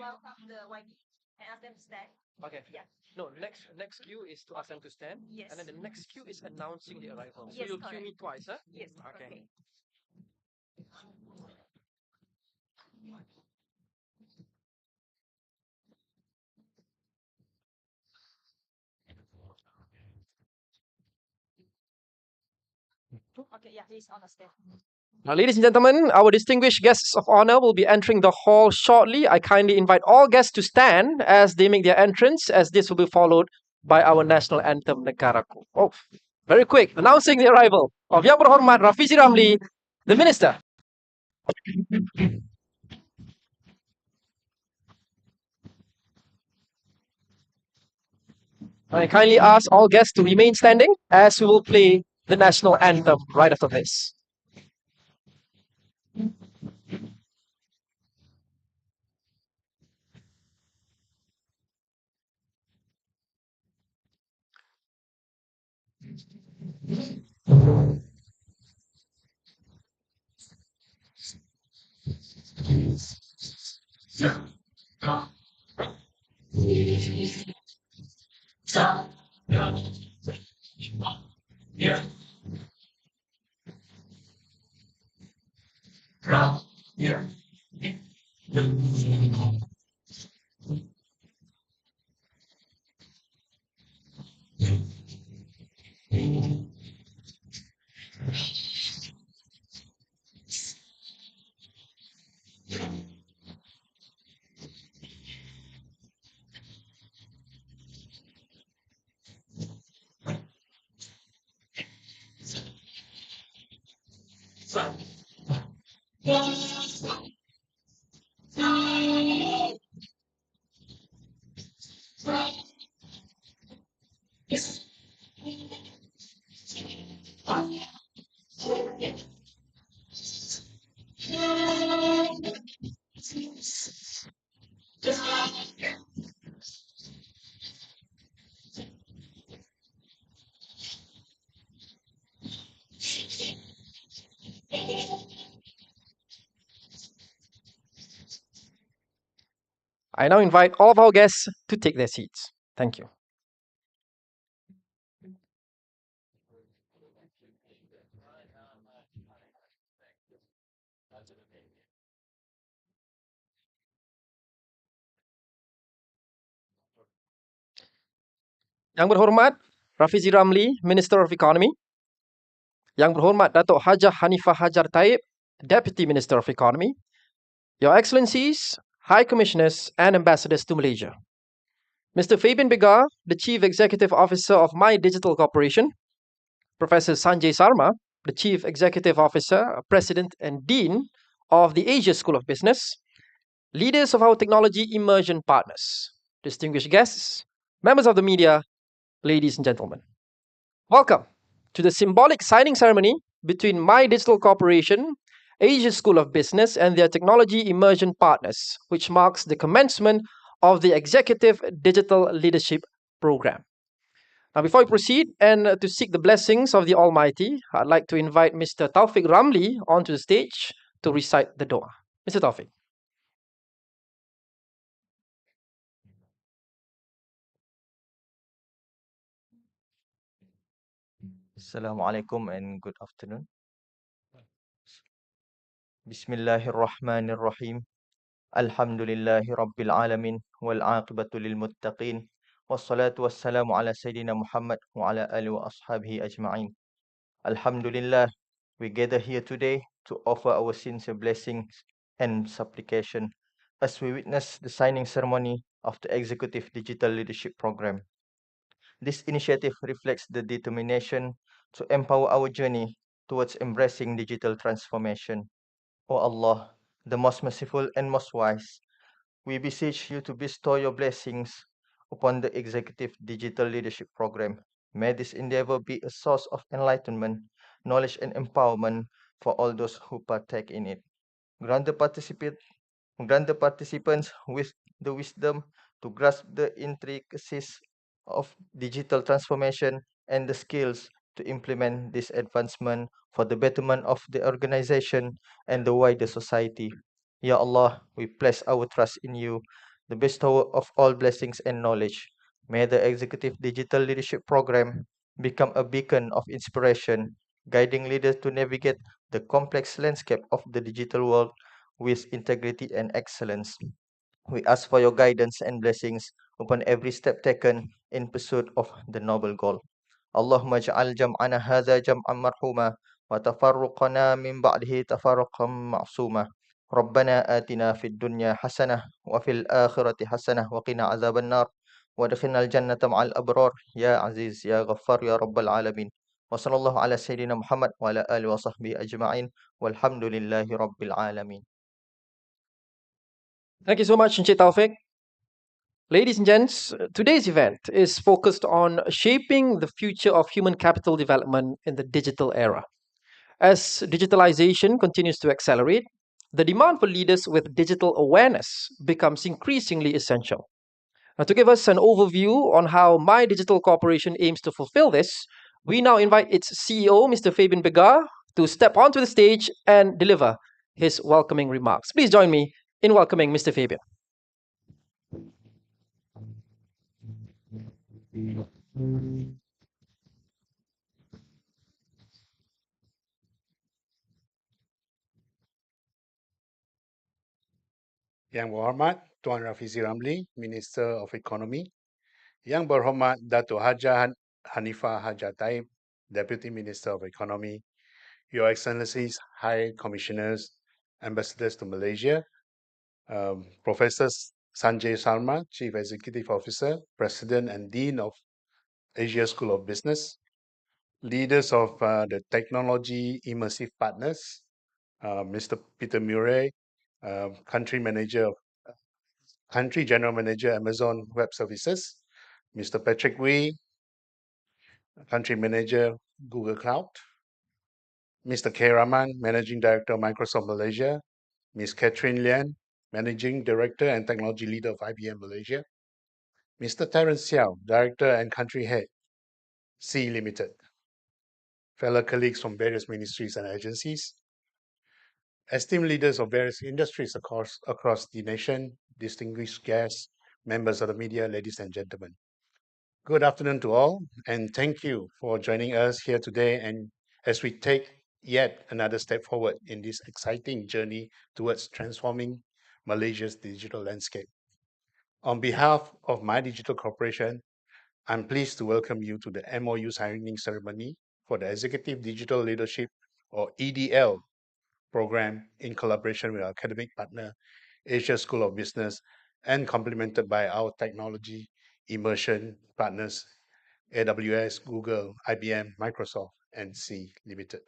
Welcome the YB and ask them to stand. Okay. Yeah. No, next cue is to ask them to stand. Yes. And then the next cue is announcing the arrival. So Yes, you'll cue correct. me twice, huh? Yes. Okay. Okay, yeah, he's on the stand. Now, ladies and gentlemen, our distinguished guests of honor will be entering the hall shortly. I kindly invite all guests to stand as they make their entrance, as this will be followed by our national anthem, Negaraku. Oh, very quick. Announcing the arrival of Yang Berhormat Rafizi Ramli, the Minister. I kindly ask all guests to remain standing as we will play the national anthem right after this. I now invite all of our guests to take their seats. Thank you. Yang Berhormat Rafizi Ramli, Minister of Economy. Yang Berhormat Datuk Hajah Hanifah Hajar Taib, Deputy Minister of Economy. Your Excellencies, High Commissioners, and Ambassadors to Malaysia, Mr. Fabian Begar, the Chief Executive Officer of MyDIGITAL Corporation, Professor Sanjay Sarma, the Chief Executive Officer, President, and Dean of the Asia School of Business, leaders of our technology immersion partners, distinguished guests, members of the media, ladies and gentlemen. Welcome to the symbolic signing ceremony between MyDIGITAL Corporation, Asia School of Business, and their technology immersion partners, which marks the commencement of the Executive Digital Leadership Program. Now, before we proceed and to seek the blessings of the Almighty, I'd like to invite Mr. Taufik Ramli onto the stage to recite the dua. Mr. Taufik. Assalamu alaikum and good afternoon. Bismillahirrahmanirrahim. Alhamdulillahi rabbil alamin wal aqibatu lil muttaqin wassalatu wassalamu ala sayyidina Muhammad wa ala alihi wa ashabihi ajma'in. Alhamdulillah, we gather here today to offer our sincere blessings and supplication as we witness the signing ceremony of the Executive Digital Leadership Program. This initiative reflects the determination to empower our journey towards embracing digital transformation. O Allah, the most merciful and most wise, we beseech you to bestow your blessings upon the Executive Digital Leadership Program. May this endeavor be a source of enlightenment, knowledge, and empowerment for all those who partake in it. Grant the participants with the wisdom to grasp the intricacies of digital transformation and the skills to implement this advancement for the betterment of the organization and the wider society. Ya Allah, we place our trust in you, the bestower of all blessings and knowledge. May the Executive Digital Leadership Program become a beacon of inspiration, guiding leaders to navigate the complex landscape of the digital world with integrity and excellence. We ask for your guidance and blessings upon every step taken in pursuit of the noble goal. اللهم اجعل جمعنا هذا جمعا مرحوما وتفرقنا من بعده تفرقا معصوما ربنا آتنا في الدنيا حسنة وفي الآخرة حسنة وقنا عذاب النار وادخلنا الجنة مع الأبرار يا عزيز يا غفار يا رب العالمين وصلى الله على سيدنا محمد وعلى آله وصحبه أجمعين والحمد لله رب العالمين. Thank you so much, Encik Taufik. Ladies and gents, today's event is focused on shaping the future of human capital development in the digital era. As digitalization continues to accelerate, the demand for leaders with digital awareness becomes increasingly essential. Now, to give us an overview on how My Digital Corporation aims to fulfill this, we now invite its CEO, Mr. Fabian Begar, to step onto the stage and deliver his welcoming remarks. Please join me in welcoming Mr. Fabian. Yang Berhormat Tuan Rafizi Ramli, Minister of Economy, Yang Berhormat Dato' Haja Hanifah Haja Taib, Deputy Minister of Economy, Your Excellencies, High Commissioners, Ambassadors to Malaysia, Professor Sanjay Sarma, Chief Executive Officer, President and Dean of Asia School of Business, leaders of the Technology Immersive Partners, Mr. Peter Murray, Country General Manager, Amazon Web Services, Mr. Patrick Wee, Country Manager, Google Cloud, Mr. K. Raman, Managing Director, Microsoft Malaysia, Ms. Catherine Lian, Managing Director and Technology Leader of IBM Malaysia, Mr. Terence Xiao, Director and Country Head, C Limited, fellow colleagues from various ministries and agencies, esteemed leaders of various industries across the nation, distinguished guests, members of the media, ladies and gentlemen. Good afternoon to all, and thank you for joining us here today and as we take yet another step forward in this exciting journey towards transforming Malaysia's digital landscape. On behalf of MyDIGITAL Corporation, I'm pleased to welcome you to the MOU signing ceremony for the Executive Digital Leadership, or EDL, program in collaboration with our academic partner, Asia School of Business, and complemented by our technology immersion partners, AWS, Google, IBM, Microsoft, and C Limited.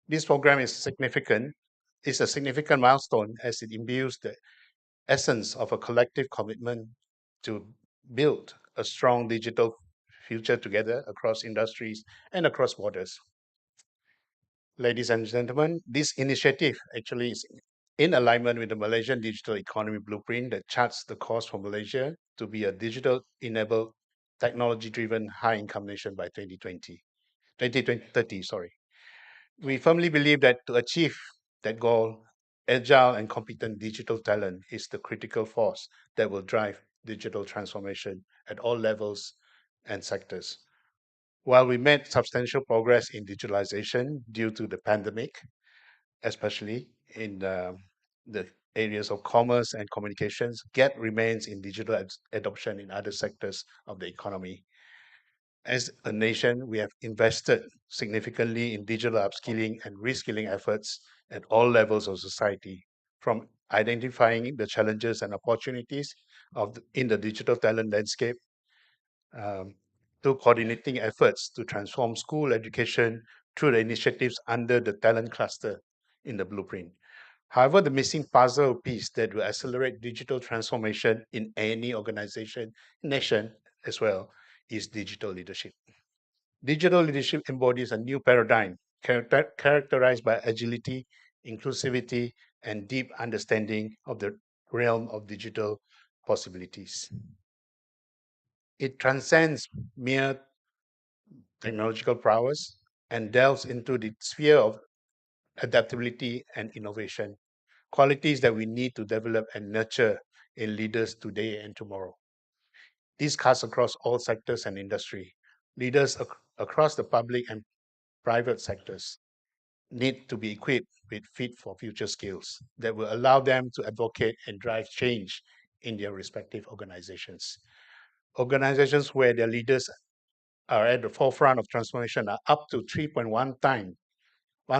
This program is a significant milestone as it imbues the essence of a collective commitment to build a strong digital future together across industries and across borders. Ladies and gentlemen, this initiative actually is in alignment with the Malaysian Digital Economy Blueprint that charts the course for Malaysia to be a digital-enabled, technology-driven, high-income nation by 2030. We firmly believe that to achieve that goal, agile and competent digital talent is the critical force that will drive digital transformation at all levels and sectors. While we made substantial progress in digitalization due to the pandemic, especially in the areas of commerce and communications, gap remains in digital adoption in other sectors of the economy. As a nation, we have invested significantly in digital upskilling and reskilling efforts at all levels of society, from identifying the challenges and opportunities in the digital talent landscape to coordinating efforts to transform school education through the initiatives under the talent cluster in the blueprint. However, the missing puzzle piece that will accelerate digital transformation in any organization, nation as well, is digital leadership. Digital leadership embodies a new paradigm characterized by agility, inclusivity, and deep understanding of the realm of digital possibilities. It transcends mere technological prowess and delves into the sphere of adaptability and innovation, qualities that we need to develop and nurture in leaders today and tomorrow. This cuts across all sectors and industry. Leaders across the public and private sectors need to be equipped with fit for future skills that will allow them to advocate and drive change in their respective organizations. Organizations where their leaders are at the forefront of transformation are up to 3.1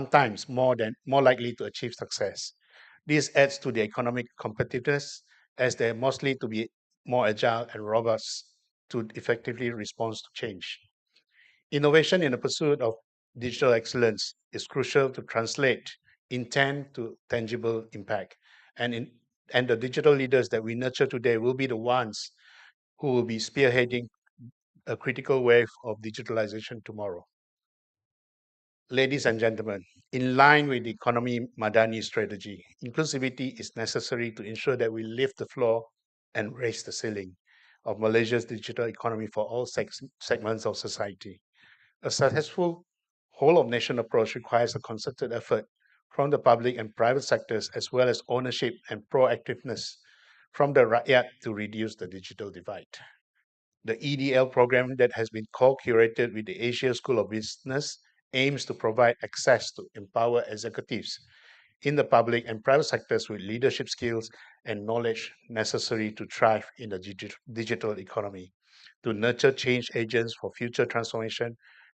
times more likely to achieve success. This adds to the economic competitiveness as they're mostly to be more agile and robust to effectively respond to change. Innovation in the pursuit of digital excellence is crucial to translate intent to tangible impact. And the digital leaders that we nurture today will be the ones who will be spearheading a critical wave of digitalization tomorrow. Ladies and gentlemen, in line with the Economy Madani strategy, inclusivity is necessary to ensure that we lift the floor and raise the ceiling of Malaysia's digital economy for all segments of society. A successful whole-of-nation approach requires a concerted effort from the public and private sectors, as well as ownership and proactiveness from the rakyat to reduce the digital divide. The EDL program that has been co-curated with the Asia School of Business aims to provide access to empower executives in the public and private sectors with leadership skills and knowledge necessary to thrive in the digital economy, to nurture change agents for future transformation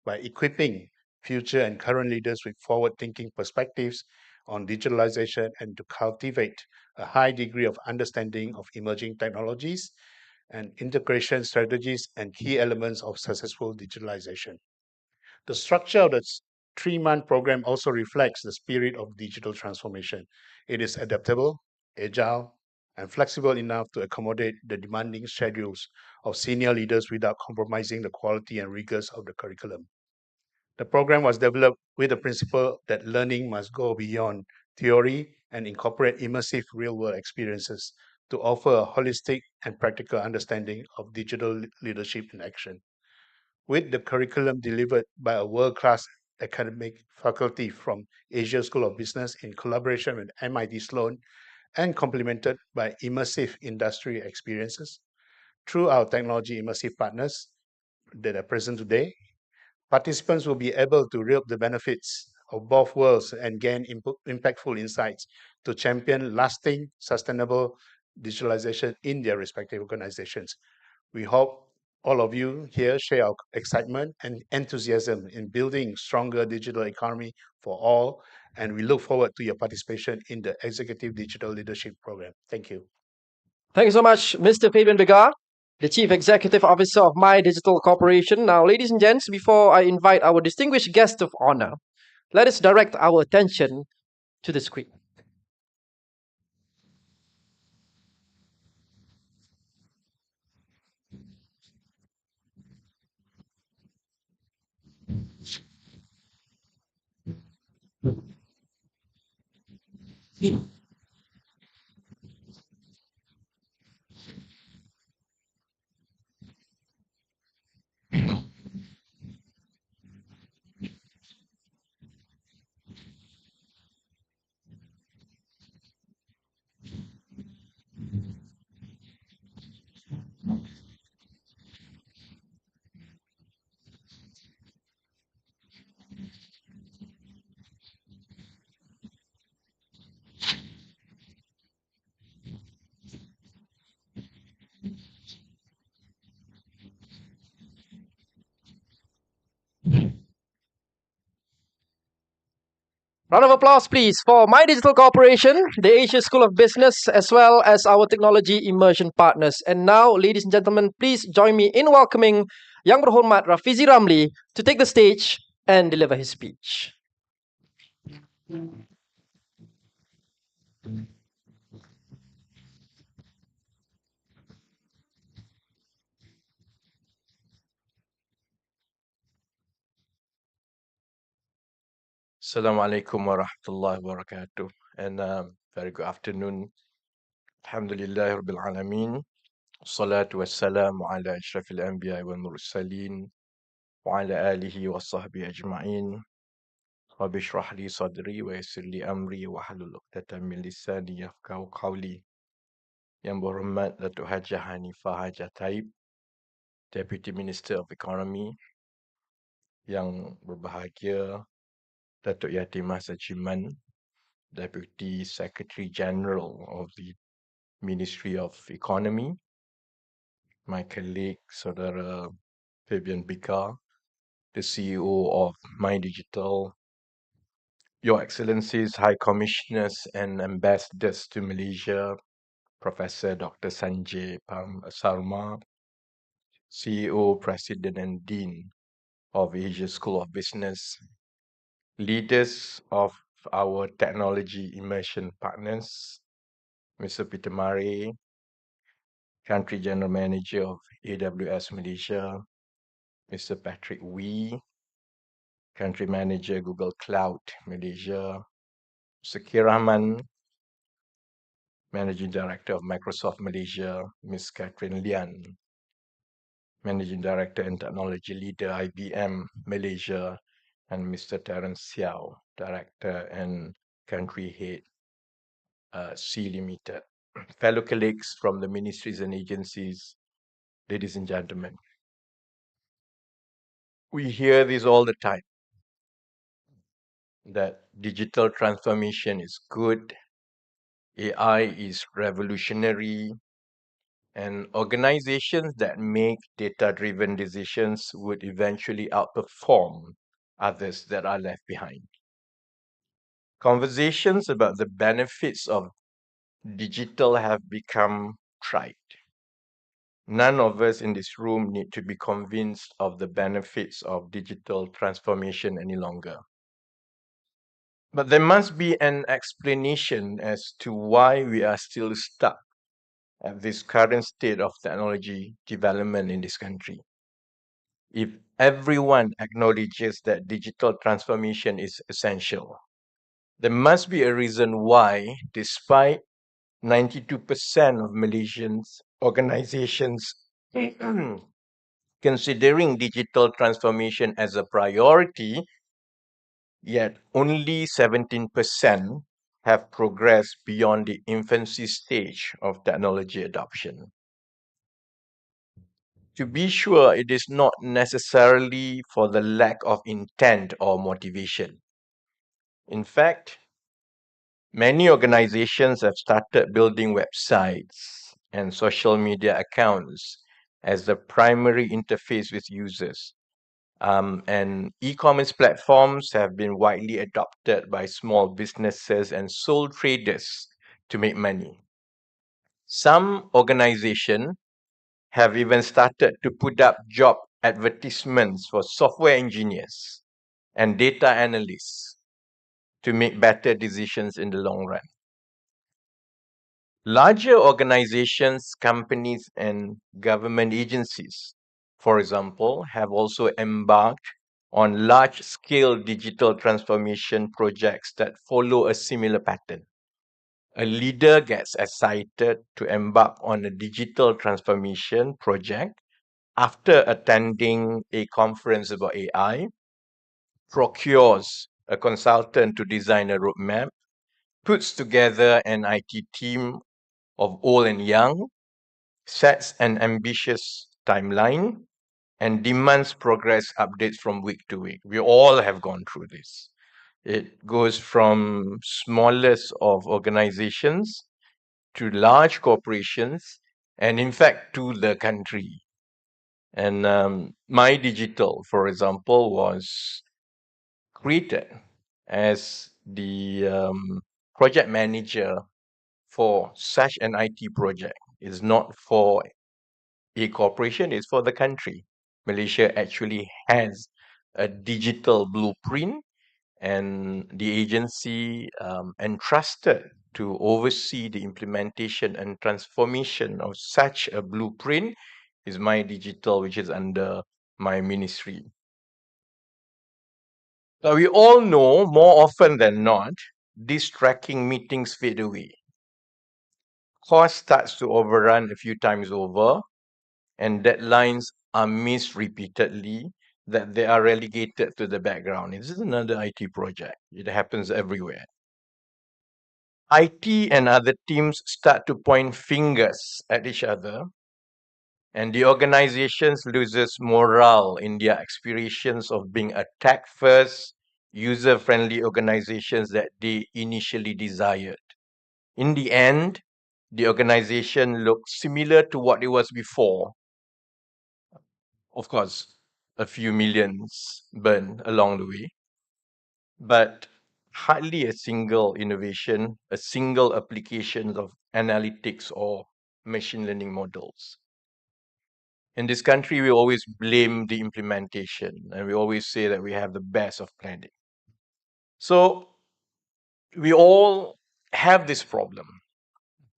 by equipping future and current leaders with forward-thinking perspectives on digitalization, and to cultivate a high degree of understanding of emerging technologies and integration strategies and key elements of successful digitalization. The structure of the 3-month program also reflects the spirit of digital transformation. It is adaptable, agile, and flexible enough to accommodate the demanding schedules of senior leaders without compromising the quality and rigors of the curriculum. The program was developed with the principle that learning must go beyond theory and incorporate immersive real-world experiences to offer a holistic and practical understanding of digital leadership in action. With the curriculum delivered by a world-class academic faculty from Asia School of Business in collaboration with MIT Sloan and complemented by immersive industry experiences through our technology immersive partners that are present today, participants will be able to reap the benefits of both worlds and gain impactful insights to champion lasting, sustainable digitalization in their respective organizations. We hope all of you here share our excitement and enthusiasm in building stronger digital economy for all, and we look forward to your participation in the Executive Digital Leadership Program. Thank you. Thank you so much, Mr. Fabian Begar, the Chief Executive Officer of MyDIGITAL Corporation. Now, ladies and gents, before I invite our distinguished guest of honor, let us direct our attention to the screen. Round of applause, please, for MyDIGITAL Corporation, the Asia School of Business, as well as our technology immersion partners. And now, ladies and gentlemen, please join me in welcoming Yang Berhormat Rafizi Ramli to take the stage and deliver his speech. Assalamualaikum warahmatullahi wabarakatuh. And very good afternoon. Alhamdulillah Rabbil Alameen. Salatu wassalamu ala ashrafil anbiya wal mursalin wa ala alihi wa sahbihi ajma'in. Rabbi shrah li sadri wa yassir li amri wa hlul 'uqdatam min lisani yafqahu qawli. Yang berhormat Datuk Hajah Hanifah Hajah Taib, Deputy Minister of Economy. Yang berbahagia Datuk Yatimah Sajiman, Deputy Secretary General of the Ministry of Economy, my colleague Saudara Fabian Begar, the CEO of MyDIGITAL, Your Excellencies, High Commissioners and Ambassadors to Malaysia, Professor Dr. Sanjay Sarma, CEO, President and Dean of Asia School of Business, leaders of our technology immersion partners, Mr. Peter Murray, Country General Manager of AWS Malaysia, Mr. Patrick Wee, Country Manager Google Cloud Malaysia, Mr. Kiraman, Managing Director of Microsoft Malaysia, Ms. Catherine Lian, Managing Director and Technology Leader IBM Malaysia, and Mr. Terence Xiao, Director and Country Head C Limited. Fellow colleagues from the ministries and agencies, ladies and gentlemen, we hear this all the time, that digital transformation is good, AI is revolutionary, and organizations that make data-driven decisions would eventually outperform others that are left behind. Conversations about the benefits of digital have become trite. None of us in this room need to be convinced of the benefits of digital transformation any longer. But there must be an explanation as to why we are still stuck at this current state of technology development in this country. If everyone acknowledges that digital transformation is essential, there must be a reason why, despite 92% of Malaysians organizations considering digital transformation as a priority, yet only 17% have progressed beyond the infancy stage of technology adoption. To be sure, it is not necessarily for the lack of intent or motivation. In fact, many organizations have started building websites and social media accounts as the primary interface with users. And e-commerce platforms have been widely adopted by small businesses and sole traders to make money. Some organizations have even started to put up job advertisements for software engineers and data analysts to make better decisions in the long run. Larger organizations, companies, and government agencies, for example, have also embarked on large-scale digital transformation projects that follow a similar pattern. A leader gets excited to embark on a digital transformation project after attending a conference about AI, procures a consultant to design a roadmap, puts together an IT team of old and young, sets an ambitious timeline, and demands progress updates from week to week. We all have gone through this. It goes from smallest of organizations to large corporations, and in fact, to the country. And MyDIGITAL, for example, was created as the project manager for such an IT project. It's not for a corporation, it's for the country. Malaysia actually has a digital blueprint, and the agency entrusted to oversee the implementation and transformation of such a blueprint is MyDIGITAL, which is under my ministry. Now, we all know more often than not, these tracking meetings fade away. Cost starts to overrun a few times over, and deadlines are missed repeatedly, that they are relegated to the background. This is another IT project. It happens everywhere. IT and other teams start to point fingers at each other, and the organizations loses morale in their aspirations of being a tech-first, user-friendly organizations that they initially desired. In the end, the organization looks similar to what it was before. Of course, a few millions burned along the way, but hardly a single innovation, a single application of analytics or machine learning models. In this country, we always blame the implementation, and we always say that we have the best of planning. So we all have this problem,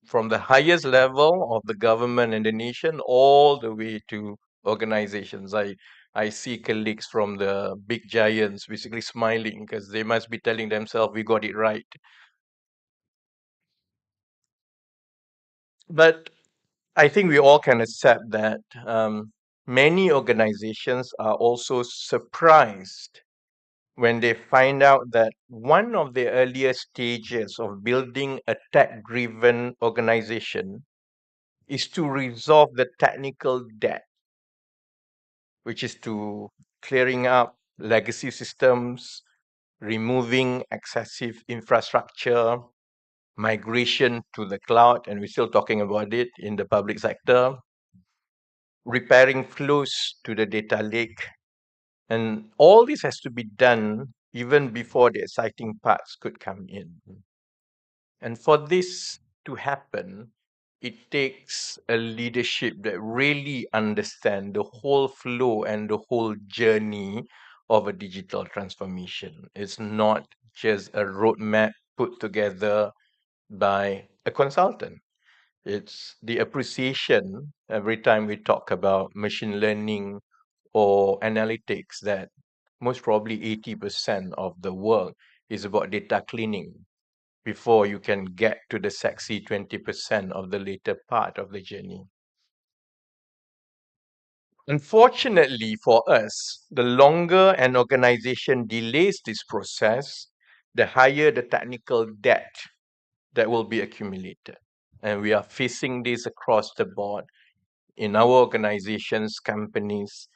from the highest level of the government and the nation all the way to organizations. I see colleagues from the big giants basically smiling because they must be telling themselves we got it right. But I think we all can accept that many organizations are also surprised when they find out that one of the earliest stages of building a tech-driven organization is to resolve the technical debt, which is to clearing up legacy systems, removing excessive infrastructure, migration to the cloud, and we're still talking about it in the public sector, repairing flows to the data lake. And all this has to be done even before the exciting parts could come in. And for this to happen, it takes a leadership that really understand the whole flow and the whole journey of a digital transformation. It's not just a roadmap put together by a consultant. It's the appreciation every time we talk about machine learning or analytics that most probably 80% of the work is about data cleaning before you can get to the sexy 20% of the later part of the journey. Unfortunately for us, the longer an organization delays this process, the higher the technical debt that will be accumulated. And we are facing this across the board in our organizations, companies,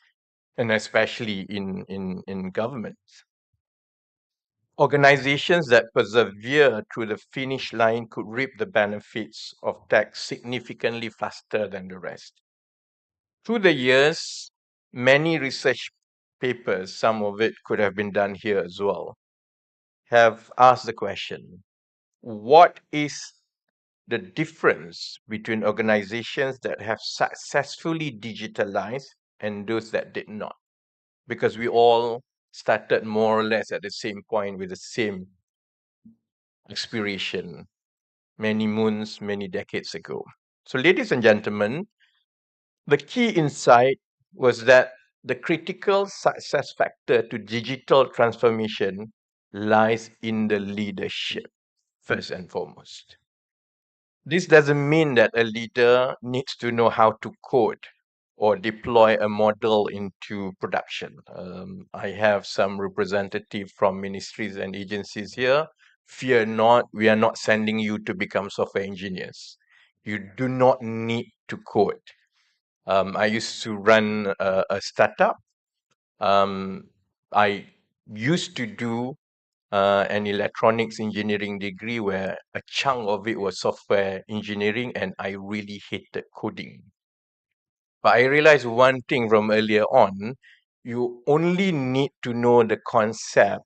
and especially in governments. Organizations that persevere through the finish line could reap the benefits of tech significantly faster than the rest. Through the years, many research papers, some of it could have been done here as well, have asked the question, what is the difference between organizations that have successfully digitalized and those that did not? Because we all started more or less at the same point with the same aspiration many moons, many decades ago. So, ladies and gentlemen, the key insight was that the critical success factor to digital transformation lies in the leadership, first and foremost. This doesn't mean that a leader needs to know how to code or deploy a model into production. I have some representative from ministries and agencies here. Fear not, we are not sending you to become software engineers. You do not need to code. I used to run a startup. I used to do an electronics engineering degree where a chunk of it was software engineering, and I really hated coding. But I realized one thing from earlier on, you only need to know the concept,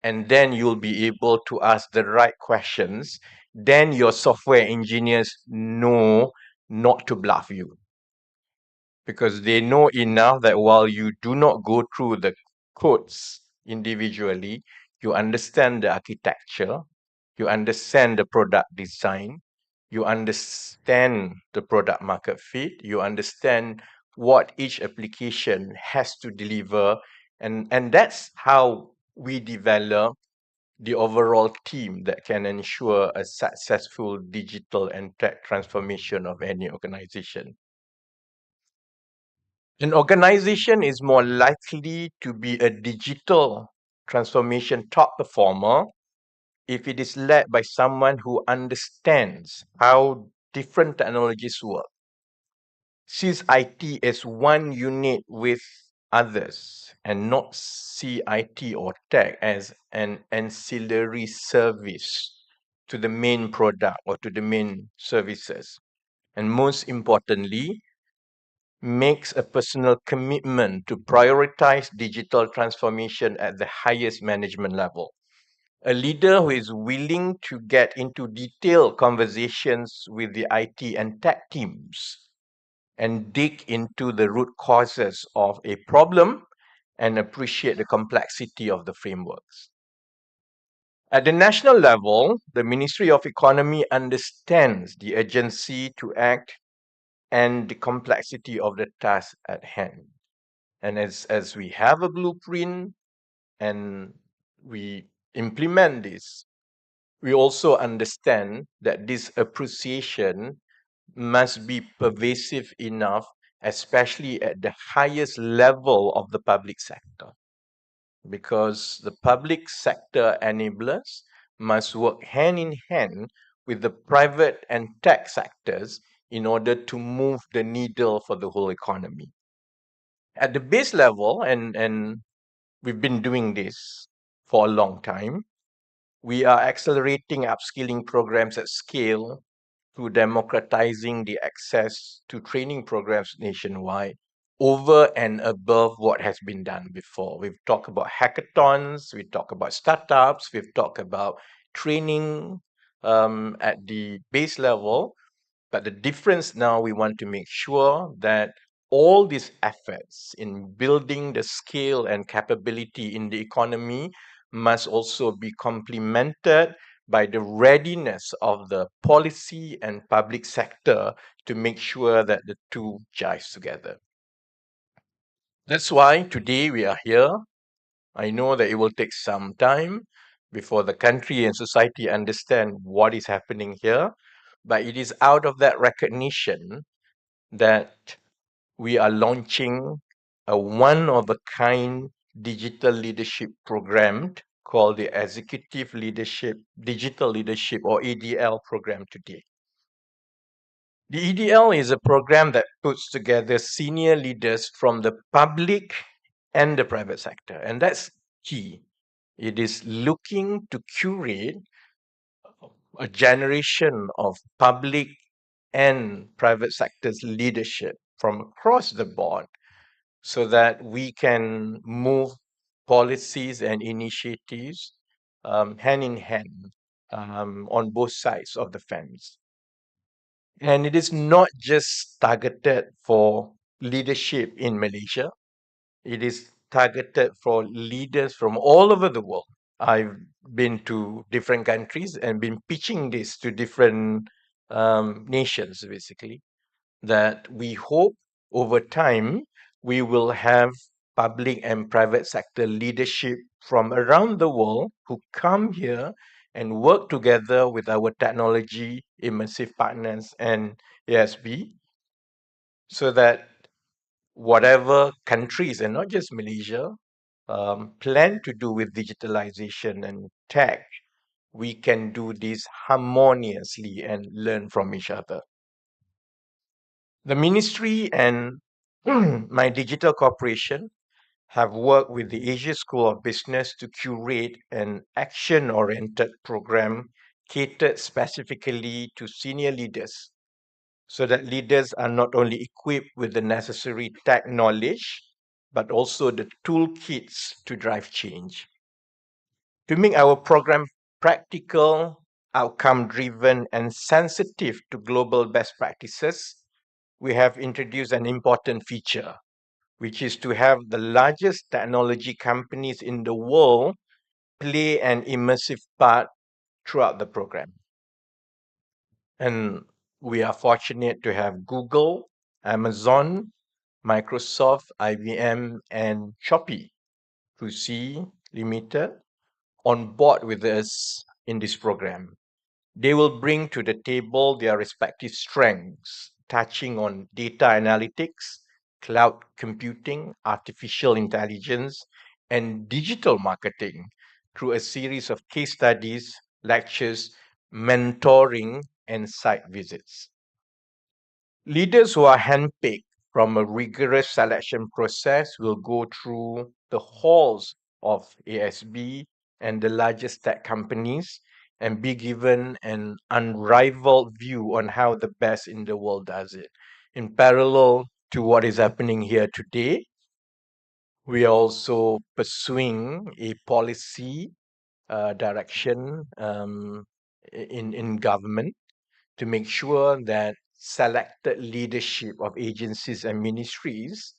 and then you'll be able to ask the right questions. Then your software engineers know not to bluff you, because they know enough that while you do not go through the codes individually, you understand the architecture, you understand the product design, you understand the product market fit, you understand what each application has to deliver, and that's how we develop the overall team that can ensure a successful digital and tech transformation of any organization. An organization is more likely to be a digital transformation top performer if it is led by someone who understands how different technologies work, sees IT as one unit with others, and not see IT or tech as an ancillary service to the main product or to the main services. And most importantly, makes a personal commitment to prioritize digital transformation at the highest management level. A leader who is willing to get into detailed conversations with the IT and tech teams and dig into the root causes of a problem and appreciate the complexity of the frameworks. At the national level, the Ministry of Economy understands the urgency to act and the complexity of the task at hand. And as we have a blueprint and we implement this, we also understand that this appreciation must be pervasive enough, especially at the highest level of the public sector, because the public sector enablers must work hand in hand with the private and tech sectors in order to move the needle for the whole economy. At the base level, and we've been doing this for a long time, we are accelerating upskilling programs at scale through democratizing the access to training programs nationwide over and above what has been done before. We've talked about hackathons, we talked about startups, we've talked about training at the base level. But the difference now, we want to make sure that all these efforts in building the scale and capability in the economy must also be complemented by the readiness of the policy and public sector to make sure that the two jive together. That's why today we are here. I know that it will take some time before the country and society understand what is happening here, but it is out of that recognition that we are launching a one-of-a-kind digital leadership program called the Executive Leadership, Digital Leadership, or EDL program today. The EDL is a program that puts together senior leaders from the public and the private sector, and that's key. It is looking to curate a generation of public and private sector's leadership from across the board so that we can move policies and initiatives hand in hand on both sides of the fence. And it is not just targeted for leadership in Malaysia, it is targeted for leaders from all over the world. I've been to different countries and been pitching this to different nations, basically, that we hope over time we will have public and private sector leadership from around the world who come here and work together with our technology immersive partners and ASB so that whatever countries, and not just Malaysia, plan to do with digitalization and tech, we can do this harmoniously and learn from each other. The ministry and my digital corporation have worked with the Asia School of Business to curate an action-oriented program catered specifically to senior leaders so that leaders are not only equipped with the necessary tech knowledge, but also the toolkits to drive change. To make our program practical, outcome-driven, and sensitive to global best practices, we have introduced an important feature, which is to have the largest technology companies in the world play an immersive part throughout the program. And we are fortunate to have Google, Amazon, Microsoft, IBM, and Shopee, Fusi Limited, on board with us in this program. They will bring to the table their respective strengths, touching on data analytics, cloud computing, artificial intelligence, and digital marketing through a series of case studies, lectures, mentoring, and site visits. Leaders who are handpicked from a rigorous selection process will go through the halls of ASB and the largest tech companies and be given an unrivaled view on how the best in the world does it. In parallel to what is happening here today, we are also pursuing a policy direction in government to make sure that selected leadership of agencies and ministries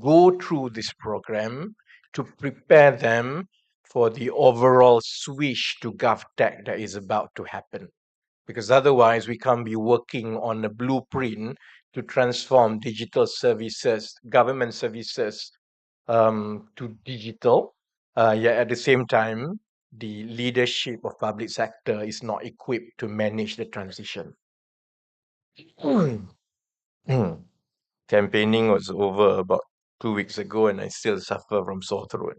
go through this program to prepare them for the overall switch to GovTech that is about to happen. Because otherwise, we can't be working on a blueprint to transform digital services, government services to digital. Yet at the same time, the leadership of public sector is not equipped to manage the transition. Campaigning was over about 2 weeks ago, and I still suffer from sore throat.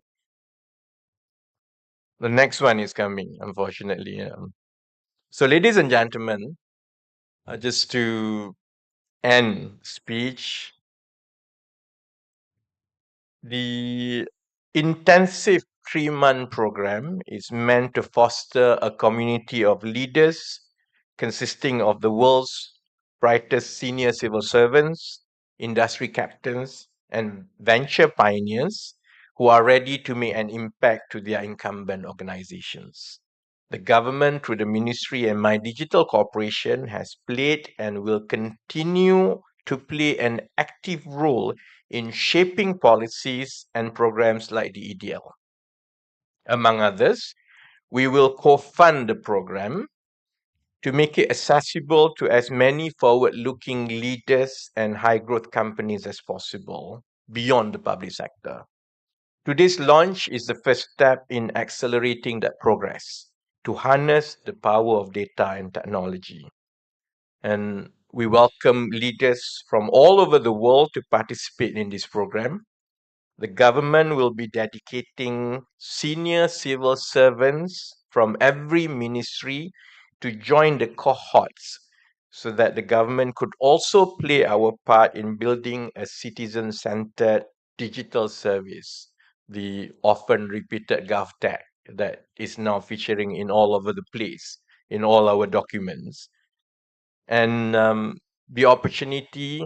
The next one is coming, unfortunately. So, ladies and gentlemen, just to end speech, the intensive 3-month program is meant to foster a community of leaders consisting of the world's brightest senior civil servants, industry captains, and venture pioneers who are ready to make an impact to their incumbent organizations. The government, through the ministry and MyDIGITAL Corporation, has played and will continue to play an active role in shaping policies and programs like the EDL. Among others, we will co-fund the program to make it accessible to as many forward-looking leaders and high-growth companies as possible beyond the public sector. Today's launch is the first step in accelerating that progress to harness the power of data and technology. And we welcome leaders from all over the world to participate in this program. The government will be dedicating senior civil servants from every ministry to join the cohorts so that the government could also play our part in building a citizen-centered digital service, the often repeated GovTech that is now featuring in all over the place, in all our documents. And the opportunity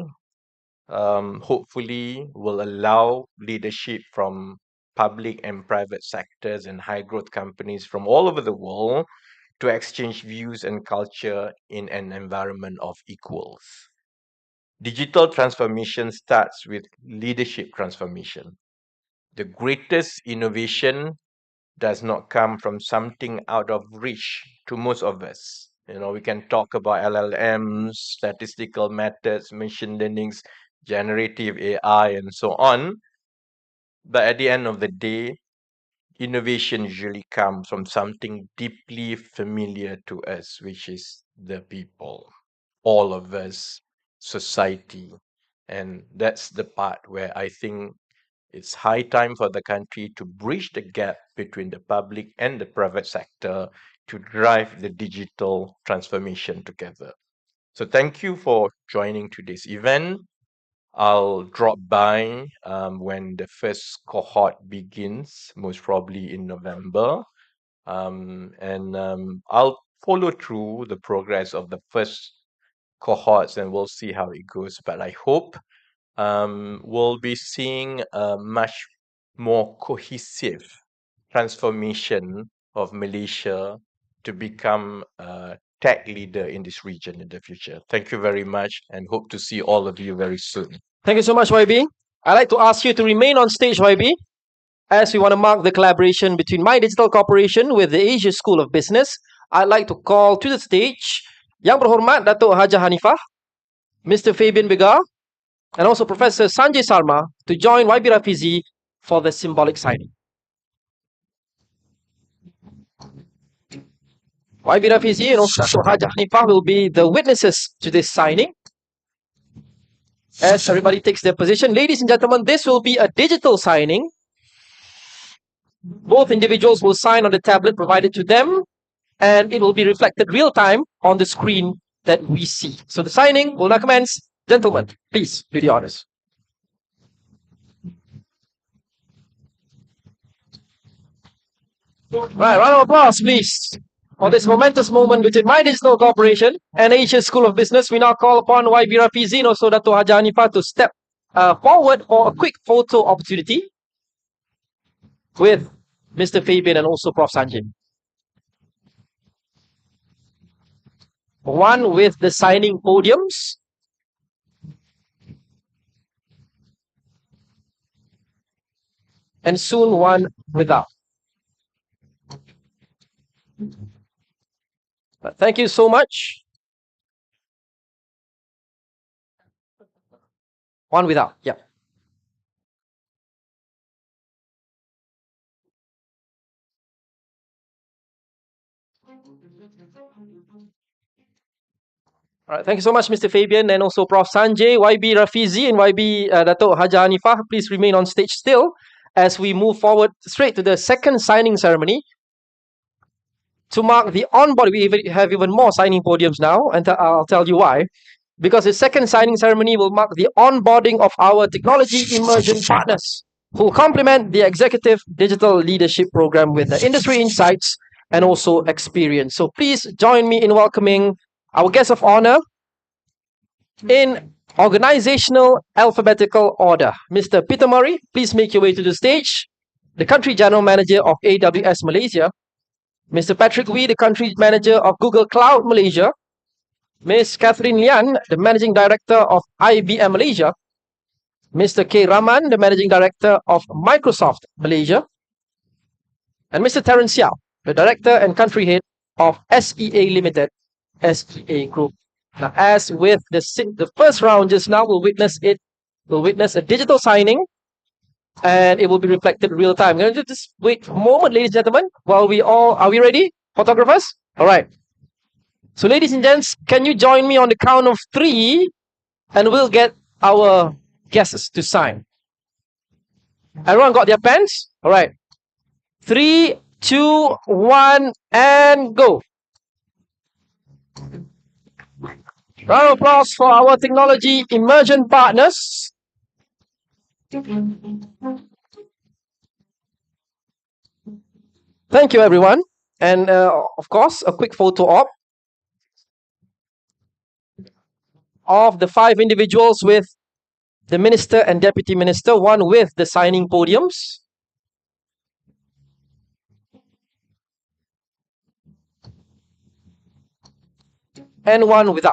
hopefully will allow leadership from public and private sectors and high growth companies from all over the world to exchange views and culture in an environment of equals. Digital transformation starts with leadership transformation. The greatest innovation does not come from something out of reach to most of us. We can talk about LLMs, statistical methods, machine learnings, generative AI, and so on. But at the end of the day, innovation usually comes from something deeply familiar to us, which is the people, all of us, society. And that's the part where I think it's high time for the country to bridge the gap between the public and the private sector to drive the digital transformation together. So thank you for joining today's event. I'll drop by when the first cohort begins, most probably in November. And I'll follow through the progress of the first cohorts and we'll see how it goes. But I hope we'll be seeing a much more cohesive transformation of Malaysia to become a tech leader in this region in the future. Thank you very much and hope to see all of you very soon. Thank you so much, YB. I'd like to ask you to remain on stage, YB, as we want to mark the collaboration between MyDIGITAL Corporation with the Asia School of Business. I'd like to call to the stage Yang Berhormat Datuk Haja Hanifah, Mr. Fabian Begar, and also Professor Sanjay Sarma to join YB Rafizi for the symbolic signing. YB Rafizi and also Datuk Haja Hanifah will be the witnesses to this signing. As everybody takes their position, ladies and gentlemen, this will be a digital signing. Both individuals will sign on the tablet provided to them, and it will be reflected real time on the screen that we see. So the signing will now commence. Gentlemen, please do the honors. Right, round of applause, please. For this momentous moment between MyDIGITAL Corporation and Asia School of Business, we now call upon YB Rafizi and also Dato' Haja Hanifah to step forward for a quick photo opportunity with Mr. Fabian and also Prof. Sanjay. One with the signing podiums. And soon one without. Thank you so much. One without, yeah. All right, thank you so much, Mr. Fabian, and also Prof. Sanjay, YB Rafizi, and YB Dato' Haja Hanifah. Please remain on stage still as we move forward straight to the second signing ceremony. To mark the onboard, we have even more signing podiums now, and I'll tell you why. Because the second signing ceremony will mark the onboarding of our technology immersion partners who will complement the Executive Digital Leadership Program with the industry insights and also experience. So please join me in welcoming our guest of honor in organizational alphabetical order. Mr. Peter Murray, please make your way to the stage. The Country General Manager of AWS Malaysia. Mr. Patrick Wee, the Country Manager of Google Cloud Malaysia. Ms. Catherine Lian, the Managing Director of IBM Malaysia. Mr. K. Raman, the Managing Director of Microsoft Malaysia. And Mr. Terence Yao, the Director and Country Head of SEA Limited, SEA Group. Now, as with the first round just now, we'll witness a digital signing, and it will be reflected real time. I'm going to just wait a moment, ladies and gentlemen, while are we ready? Photographers? All right. So, ladies and gents, can you join me on the count of 3, and we'll get our guests to sign. Everyone got their pens? All right. 3, 2, 1, and go. Round of applause for our technology immersion partners. Thank you, everyone. And of course, a quick photo op of the 5 individuals with the Minister and Deputy Minister, one with the signing podiums. And one without.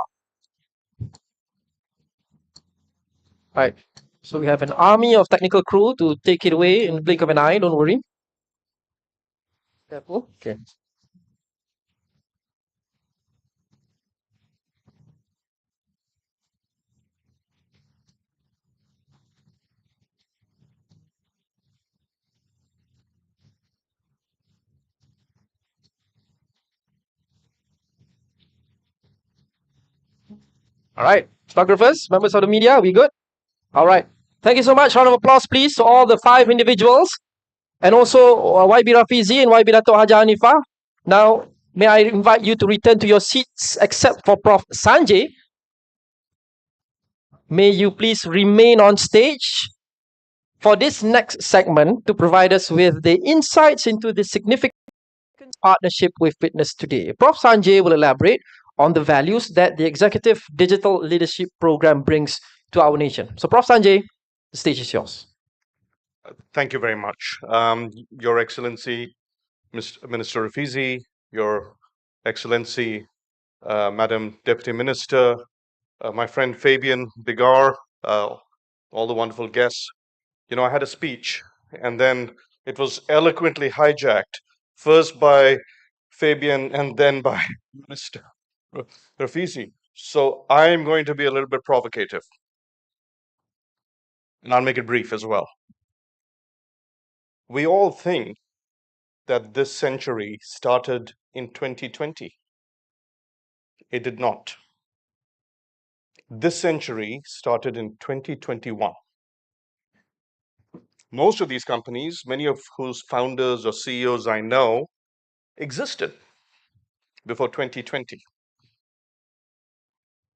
Right. So we have an army of technical crew to take it away in the blink of an eye, don't worry. Careful. Okay. All right. Photographers, members of the media, we good? All right. Thank you so much. Round of applause, please, to all the 5 individuals. And also YB Rafizi and YB Dato' Haja Hanifah. Now, may I invite you to return to your seats except for Prof. Sanjay. May you please remain on stage for this next segment to provide us with the insights into the significant partnership we've witnessed today. Prof. Sanjay will elaborate on the values that the Executive Digital Leadership Program brings to our nation. So, Prof. Sanjay, the stage is yours. Thank you very much. Your Excellency, Minister Rafizi, Your Excellency, Madam Deputy Minister, my friend Fabian Bigar, all the wonderful guests. You know, I had a speech and then it was eloquently hijacked, first by Fabian and then by Minister Rafizi. So I'm going to be a little bit provocative. And I'll make it brief as well. We all think that this century started in 2020. It did not. This century started in 2021. Most of these companies, many of whose founders or CEOs I know, existed before 2020.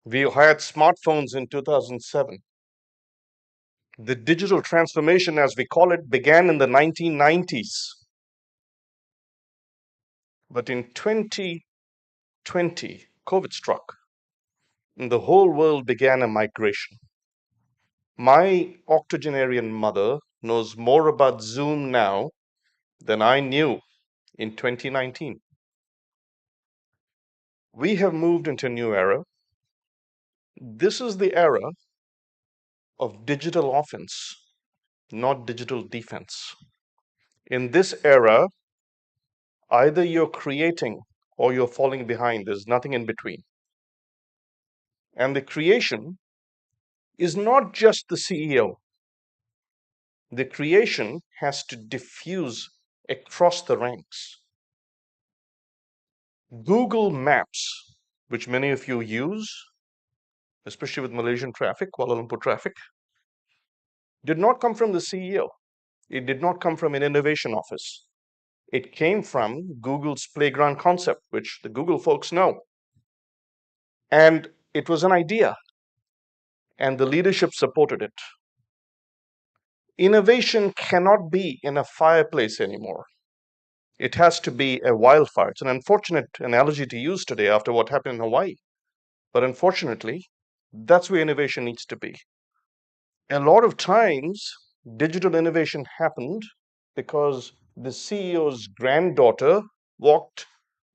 We had smartphones in 2007. The digital transformation, as we call it, began in the 1990s. But in 2020, COVID struck, and the whole world began a migration. My octogenarian mother knows more about Zoom now than I knew in 2019. We have moved into a new era. This is the era of digital offense, not digital defense. In this era, either you're creating or you're falling behind. There's nothing in between. And the creation is not just the CEO. The creation has to diffuse across the ranks. Google Maps, which many of you use, especially with Malaysian traffic, Kuala Lumpur traffic, did not come from the CEO. It did not come from an innovation office. It came from Google's playground concept, which the Google folks know. And it was an idea, and the leadership supported it. Innovation cannot be in a fireplace anymore. It has to be a wildfire. It's an unfortunate analogy to use today after what happened in Hawaii. But unfortunately, that's where innovation needs to be. A lot of times, digital innovation happened because the CEO's granddaughter walked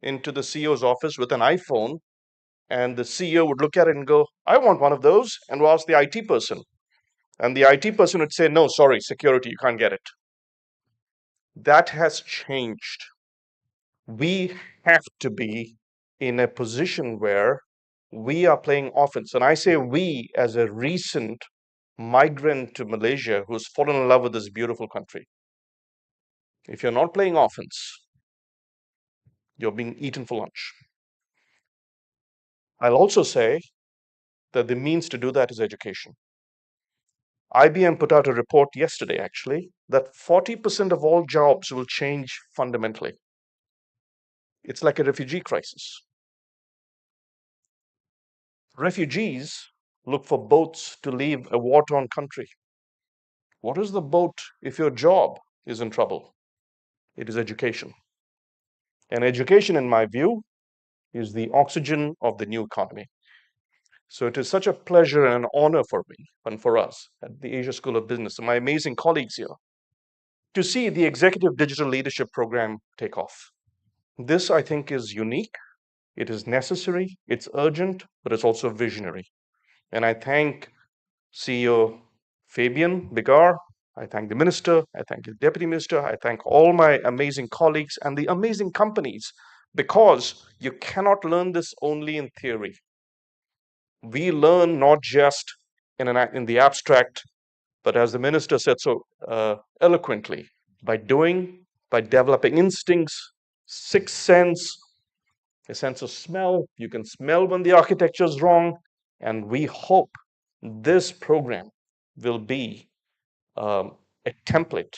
into the CEO's office with an iPhone, and the CEO would look at it and go, I want one of those, and would ask the IT person. And the IT person would say, no, sorry, security, you can't get it. That has changed. We have to be in a position where we are playing offense. And I say we as a recent migrant to Malaysia who's fallen in love with this beautiful country. If you're not playing offense, you're being eaten for lunch. I'll also say that the means to do that is education. IBM put out a report yesterday, actually, that 40% of all jobs will change fundamentally. It's like a refugee crisis. Refugees look for boats to leave a war-torn country. What is the boat if your job is in trouble? It is education. And education, in my view, is the oxygen of the new economy. So it is such a pleasure and an honor for me and for us at the Asia School of Business and my amazing colleagues here to see the Executive Digital Leadership Program take off. This, I think, is unique. It is necessary, it's urgent, but it's also visionary. And I thank CEO Fabian Bigar, I thank the Minister, I thank the Deputy Minister, I thank all my amazing colleagues and the amazing companies, because you cannot learn this only in theory. We learn not just in the abstract, but as the Minister said so eloquently, by doing, by developing instincts, sixth sense, a sense of smell. You can smell when the architecture is wrong. And we hope this program will be a template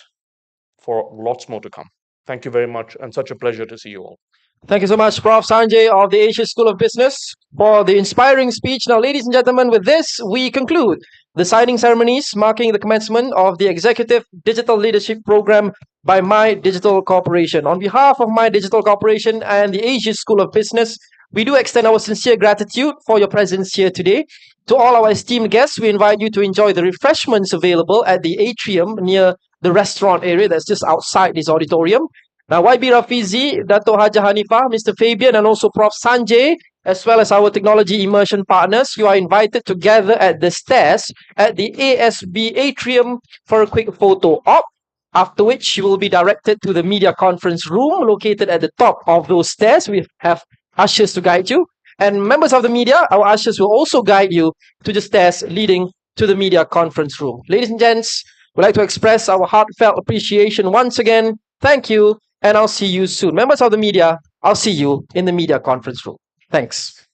for lots more to come. Thank you very much, and such a pleasure to see you all. Thank you so much, Prof. Sanjay of the Asia School of Business, for the inspiring speech. Now, ladies and gentlemen, with this, we conclude the signing ceremonies marking the commencement of the Executive Digital Leadership Program by MyDIGITAL Corporation. On behalf of MyDIGITAL Corporation and the Asia School of Business, we do extend our sincere gratitude for your presence here today. To all our esteemed guests, we invite you to enjoy the refreshments available at the atrium near the restaurant area that's just outside this auditorium. Now, YB Rafizi, Dato Haja Hanifah, Mr. Fabian, and also Prof. Sanjay, as well as our technology immersion partners, you are invited to gather at the stairs at the ASB atrium for a quick photo op, after which you will be directed to the media conference room located at the top of those stairs. We have ushers to guide you. And members of the media, our ushers will also guide you to the stairs leading to the media conference room. Ladies and gents, we'd like to express our heartfelt appreciation once again. Thank you, and I'll see you soon. Members of the media, I'll see you in the media conference room. Thanks.